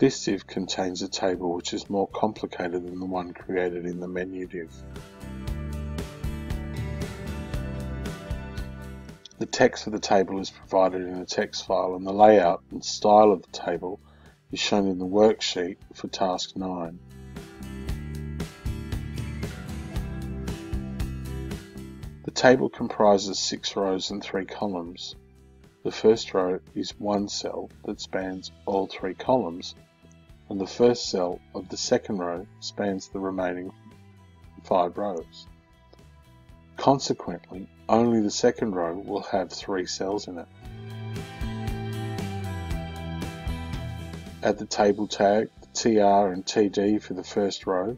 This div contains a table which is more complicated than the one created in the menu div. The text for the table is provided in a text file, and the layout and style of the table is shown in the worksheet for task 9. The table comprises 6 rows and 3 columns. The first row is one cell that spans all 3 columns, and the first cell of the second row spans the remaining 5 rows. Consequently, only the second row will have 3 cells in it. Add the table tag, the TR and TD for the first row,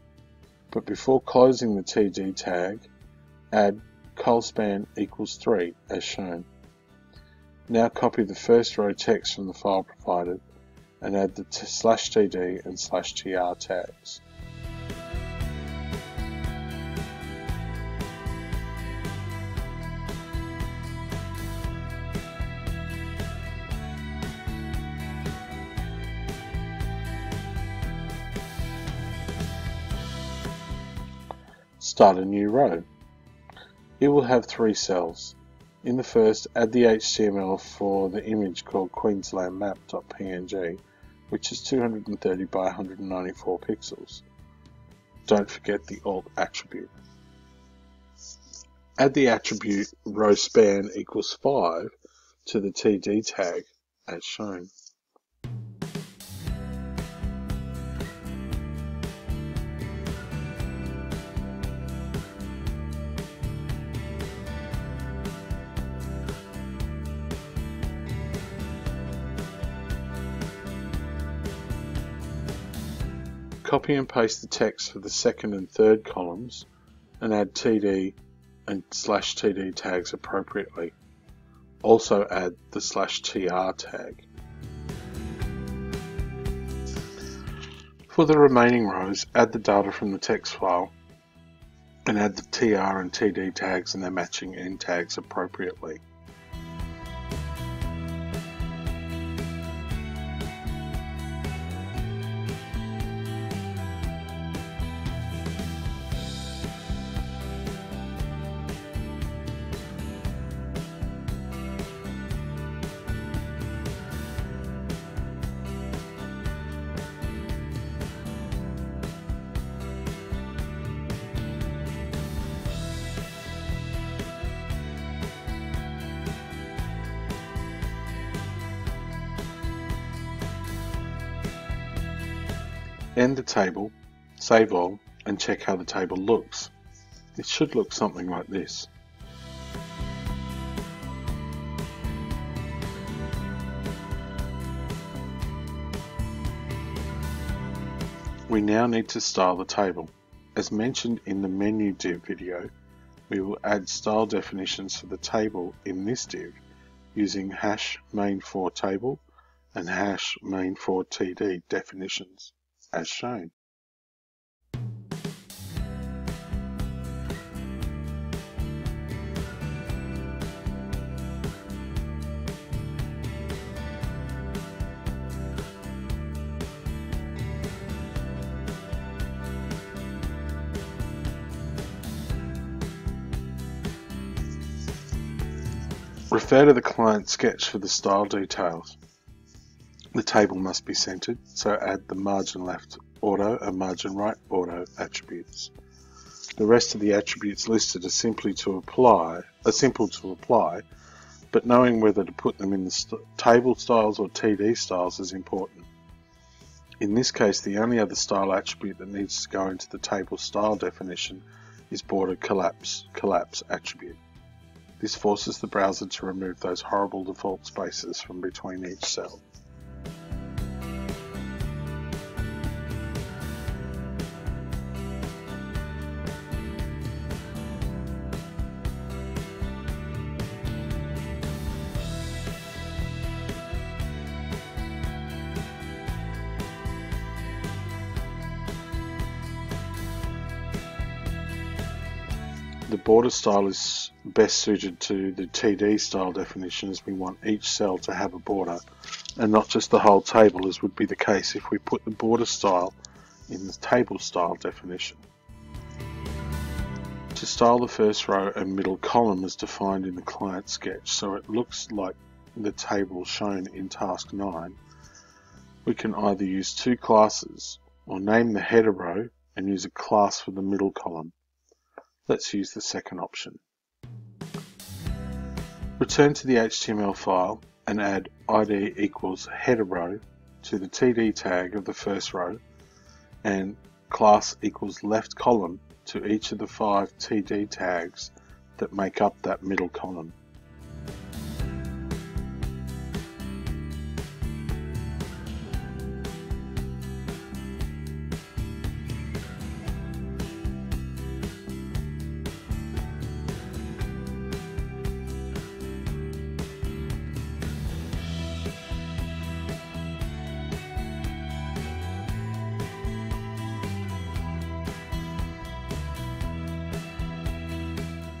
but before closing the TD tag, add colspan equals 3 as shown. Now copy the first row text from the file provided and add the /td and /tr tags. Start a new row. It will have 3 cells. In the first, add the HTML for the image called queenslandmap.png, which is 230 by 194 pixels. Don't forget the alt attribute. Add the attribute row span equals 5 to the TD tag as shown. Copy and paste the text for the second and third columns and add TD and /td tags appropriately. Also add the /tr tag. For the remaining rows, add the data from the text file and add the TR and TD tags and their matching end tags appropriately. End the table, save all, and check how the table looks. It should look something like this. We now need to style the table. As mentioned in the menu div video, we will add style definitions for the table in this div using #main4 table and #main4 td definitions as shown. Refer to the client sketch for the style details. The table must be centered, so add the margin left auto and margin right auto attributes. The rest of the attributes listed are simple to apply, but knowing whether to put them in the table styles or TD styles is important. In this case, the only other style attribute that needs to go into the table style definition is border collapse attribute. This forces the browser to remove those horrible default spaces from between each cell. The border style is best suited to the TD style definition, as we want each cell to have a border and not just the whole table, as would be the case if we put the border style in the table style definition. To style the first row and middle column as defined in the client sketch so it looks like the table shown in task 9, we can either use two classes or name the header row and use a class for the middle column. Let's use the second option. Return to the HTML file and add ID equals header row to the TD tag of the first row and class equals left column to each of the 5 TD tags that make up that middle column.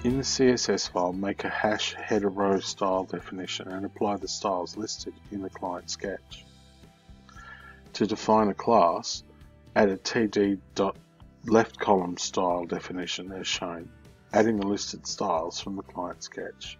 In the CSS file, make a hash header row style definition and apply the styles listed in the client sketch. To define a class, add a td.left column style definition as shown, adding the listed styles from the client sketch.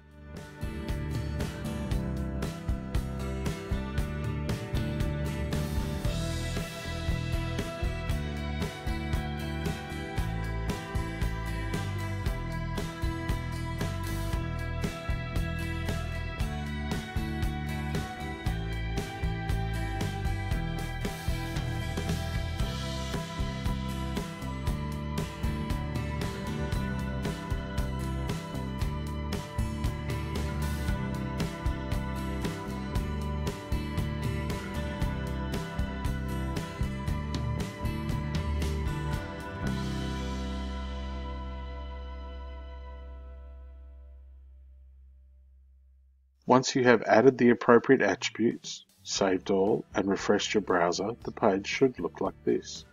Once you have added the appropriate attributes, saved all, and refreshed your browser, the page should look like this.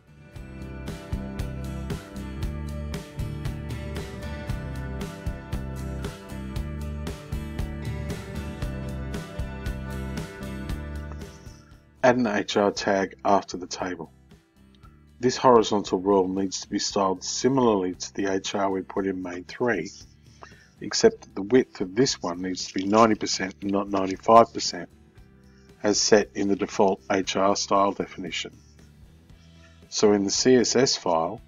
Add an HR tag after the table. This horizontal rule needs to be styled similarly to the HR we put in main 3, except that the width of this one needs to be 90% and not 95%, as set in the default HR style definition. So in the CSS file,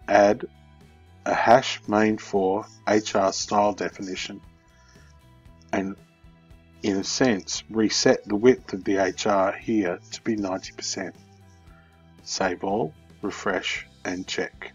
add a hash main4 HR style definition and, in a sense, reset the width of the HR here to be 90%. Save all, refresh, and check.